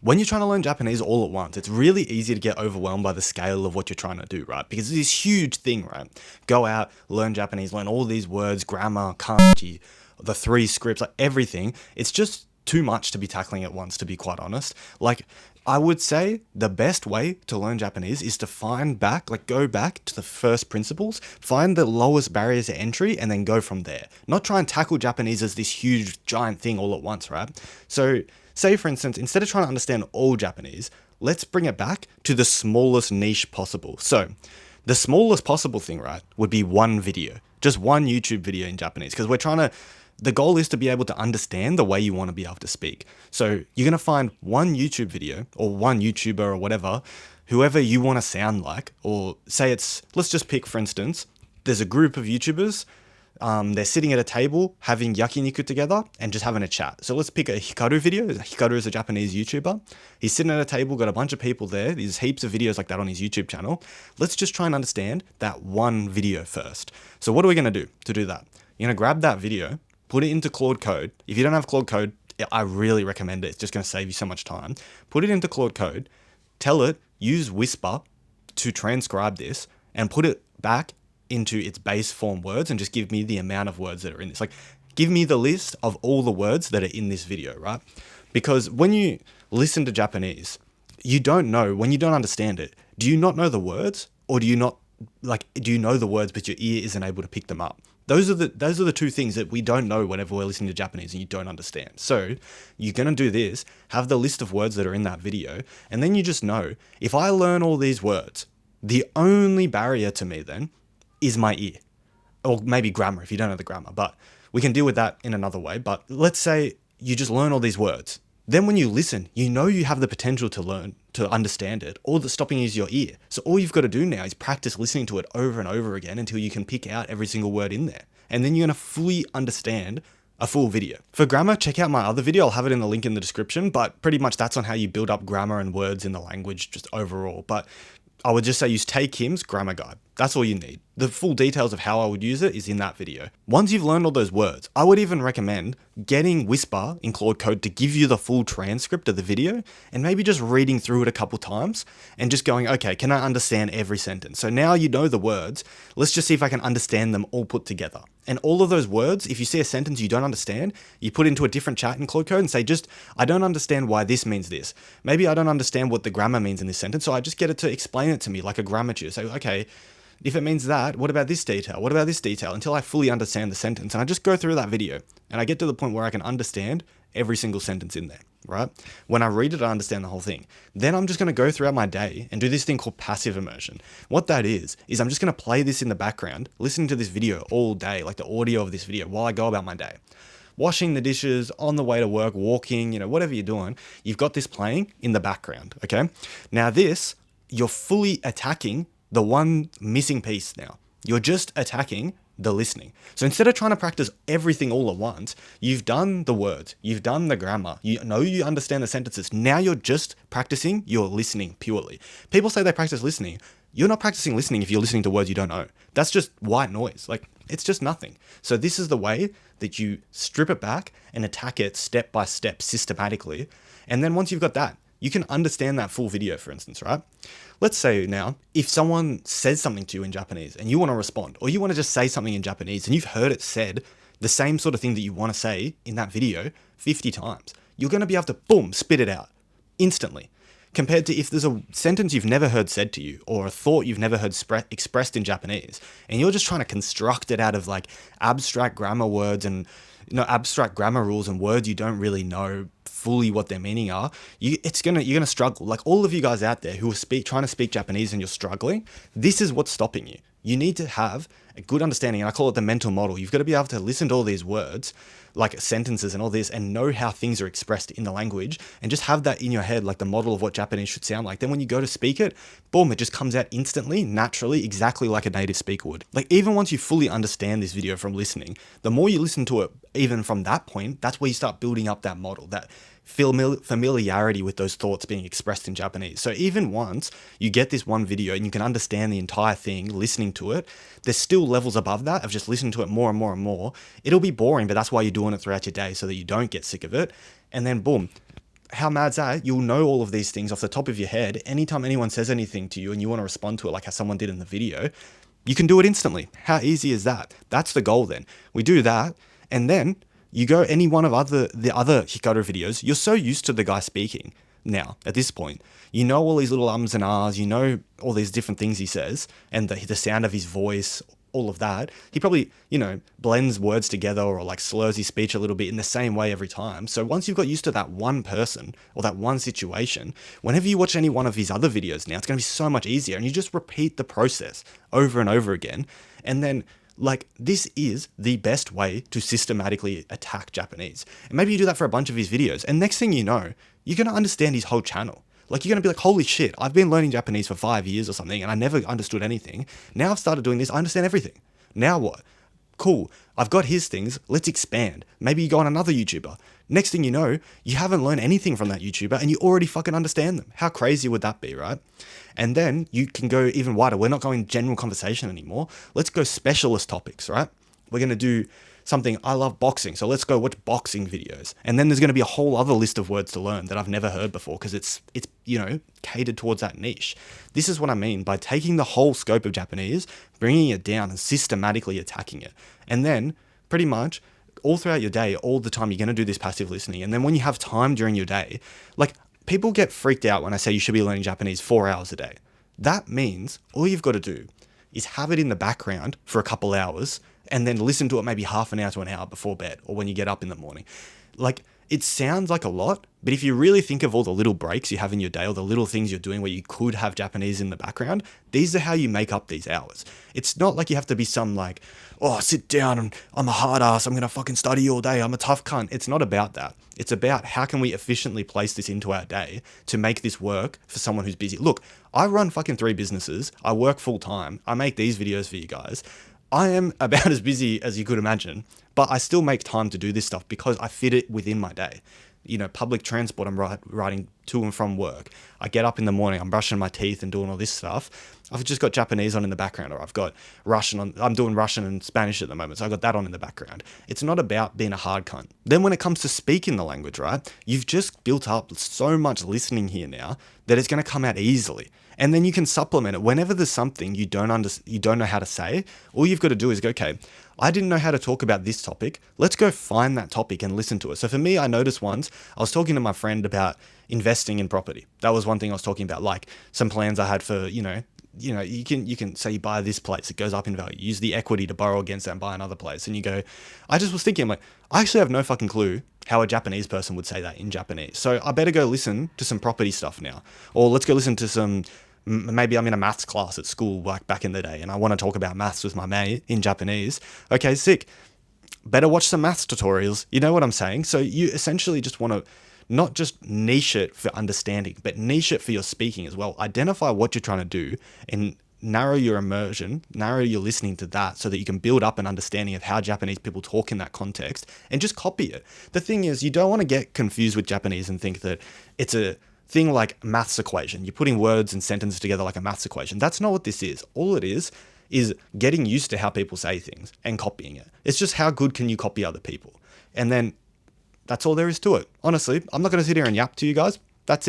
When you're trying to learn Japanese all at once, it's really easy to get overwhelmed by the scale of what you're trying to do, right? Because it's this huge thing, right? Go out, learn Japanese, learn all these words, grammar, kanji, the three scripts, like everything. It's just too much to be tackling at once, to be quite honest. Like, I would say the best way to learn Japanese is to go back to the first principles, find the lowest barriers to entry, and then go from there. Not try and tackle Japanese as this huge, giant thing all at once, right? So, say for instance, instead of trying to understand all Japanese, let's bring it back to the smallest niche possible. So, the smallest possible thing, right, would be one video, just one YouTube video in Japanese, because the goal is to be able to understand the way you want to be able to speak. So you're going to find one YouTube video or one YouTuber or whatever, whoever you want to sound like, or say let's just pick, for instance, there's a group of YouTubers. They're sitting at a table having yakiniku together and just having a chat. So let's pick a Hikaru video. Hikaru is a Japanese YouTuber. He's sitting at a table, got a bunch of people there. There's heaps of videos like that on his YouTube channel. Let's just try and understand that one video first. So what are we going to do that? You're going to grab that video, put it into Claude Code. If you don't have Claude Code, I really recommend it. It's just going to save you so much time. Put it into Claude Code. Tell it, use Whisper to transcribe this and put it back into its base form words and just give me the amount of words that are in this. Like, give me the list of all the words that are in this video, right? Because when you listen to Japanese, you don't know, when you don't understand it, do you not know the words, or do you know the words but your ear isn't able to pick them up? Those are the two things that we don't know whenever we're listening to Japanese and you don't understand. So you're going to do this, have the list of words that are in that video, and then you just know, if I learn all these words, the only barrier to me then is my ear. Or maybe grammar if you don't know the grammar, but we can deal with that in another way. But let's say you just learn all these words. Then when you listen, you know you have the potential to understand it. All that's stopping you is your ear. So all you've got to do now is practice listening to it over and over again until you can pick out every single word in there. And then you're going to fully understand a full video. For grammar, check out my other video. I'll have it in the link in the description, but pretty much that's on how you build up grammar and words in the language just overall. But I would just say use Tay Kim's grammar guide. That's all you need. The full details of how I would use it is in that video. Once you've learned all those words, I would even recommend getting Whisper in Claude Code to give you the full transcript of the video and maybe just reading through it a couple times and just going, okay, can I understand every sentence? So now you know the words. Let's just see if I can understand them all put together. And all of those words, if you see a sentence you don't understand, you put into a different chat in Claude Code and say, I don't understand why this means this. Maybe I don't understand what the grammar means in this sentence, so I just get it to explain it to me like a grammar tutor. So, okay, if it means that, what about this detail? What about this detail? Until I fully understand the sentence. And I just go through that video and I get to the point where I can understand every single sentence in there, right? When I read it, I understand the whole thing. Then I'm just going to go throughout my day and do this thing called passive immersion. What that is I'm just going to play this in the background, listening to this video all day, like the audio of this video while I go about my day. Washing the dishes, on the way to work, walking, whatever you're doing, you've got this playing in the background, okay? Now this, you're fully attacking the one missing piece now. You're just attacking the listening. So instead of trying to practice everything all at once, you've done the words, you've done the grammar, you know you understand the sentences. Now you're just practicing your listening purely. People say they practice listening. You're not practicing listening if you're listening to words you don't know. That's just white noise. Like, it's just nothing. So this is the way that you strip it back and attack it step by step systematically. And then once you've got that, you can understand that full video, for instance, right? Let's say now, if someone says something to you in Japanese and you want to respond, or you want to just say something in Japanese and you've heard it said, the same sort of thing that you want to say in that video 50 times, you're going to be able to, boom, spit it out instantly. Compared to if there's a sentence you've never heard said to you, or a thought you've never heard expressed in Japanese, and you're just trying to construct it out of like abstract grammar words and abstract grammar rules and words you don't really know fully what their meaning are, you're gonna struggle. Like all of you guys out there who are trying to speak Japanese and you're struggling, this is what's stopping you. You need to have a good understanding, and I call it the mental model. You've got to be able to listen to all these words, like sentences and all this, and know how things are expressed in the language, and just have that in your head, like the model of what Japanese should sound like. Then when you go to speak it, boom, it just comes out instantly, naturally, exactly like a native speaker would. Like even once you fully understand this video from listening, the more you listen to it, even from that point, that's where you start building up that model, that familiarity with those thoughts being expressed in Japanese. So even once you get this one video and you can understand the entire thing listening to it, there's still levels above that of just listening to it more and more and more. It'll be boring, but that's why you're doing it throughout your day, so that you don't get sick of it. And then boom, how mad's that? You'll know all of these things off the top of your head. Anytime anyone says anything to you and you want to respond to it like how someone did in the video, you can do it instantly. How easy is that? That's the goal then. We do that, and then you go any one of the other Hikaru videos. You're so used to the guy speaking now at this point. You know all these little ums and ahs, you know all these different things he says, and the sound of his voice, all of that. He probably, blends words together or like slurs his speech a little bit in the same way every time. So once you've got used to that one person or that one situation, whenever you watch any one of his other videos now, it's going to be so much easier, and you just repeat the process over and over again. And then this is the best way to systematically attack Japanese. And maybe you do that for a bunch of his videos, and next thing you know, you're going to understand his whole channel. You're going to be like, holy shit, I've been learning Japanese for 5 years or something, and I never understood anything. Now I've started doing this, I understand everything. Now what? Cool, I've got his things, let's expand. Maybe you go on another YouTuber. Next thing you know, you haven't learned anything from that YouTuber, and you already fucking understand them. How crazy would that be, right? And then you can go even wider. We're not going general conversation anymore. Let's go specialist topics, right? We're going to do something. I love boxing, so let's go watch boxing videos. And then there's going to be a whole other list of words to learn that I've never heard before, because it's catered towards that niche. This is what I mean by taking the whole scope of Japanese, bringing it down and systematically attacking it. And then pretty much all throughout your day, all the time, you're going to do this passive listening. And then when you have time during your day, people get freaked out when I say you should be learning Japanese 4 hours a day. That means all you've got to do is have it in the background for a couple hours, and then listen to it maybe half an hour to an hour before bed or when you get up in the morning. It sounds like a lot, but if you really think of all the little breaks you have in your day or the little things you're doing where you could have Japanese in the background, these are how you make up these hours. It's not like you have to be some sit down and I'm a hard ass, I'm going to fucking study all day, I'm a tough cunt. It's not about that. It's about how can we efficiently place this into our day to make this work for someone who's busy. Look, I run fucking 3 businesses. I work full time. I make these videos for you guys. I am about as busy as you could imagine, but I still make time to do this stuff because I fit it within my day. Public transport, I'm riding to and from work. I get up in the morning, I'm brushing my teeth and doing all this stuff. I've just got Japanese on in the background, or I've got Russian on. I'm doing Russian and Spanish at the moment, so I've got that on in the background. It's not about being a hard cunt. Then when it comes to speaking the language, right, you've just built up so much listening here now that it's going to come out easily. And then you can supplement it. Whenever there's something you don't know how to say, all you've got to do is go, okay, I didn't know how to talk about this topic. Let's go find that topic and listen to it. So for me, I noticed once, I was talking to my friend about investing in property. That was one thing I was talking about, like some plans I had for, you can say you buy this place, it goes up in value. Use the equity to borrow against that and buy another place. And you go, I just was thinking, I actually have no fucking clue how a Japanese person would say that in Japanese. So I better go listen to some property stuff now. Or let's go listen to some, maybe I'm in a maths class at school like back in the day and I want to talk about maths with my mate in Japanese. Okay, sick. Better watch some maths tutorials. You know what I'm saying? So you essentially just want to not just niche it for understanding, but niche it for your speaking as well. Identify what you're trying to do and narrow your immersion, narrow your listening to that so that you can build up an understanding of how Japanese people talk in that context and just copy it. The thing is, you don't want to get confused with Japanese and think that it's a thing like maths equation. You're putting words and sentences together like a maths equation. That's not what this is. All it is getting used to how people say things and copying it. It's just how good can you copy other people? And then that's all there is to it. Honestly, I'm not going to sit here and yap to you guys. That's it.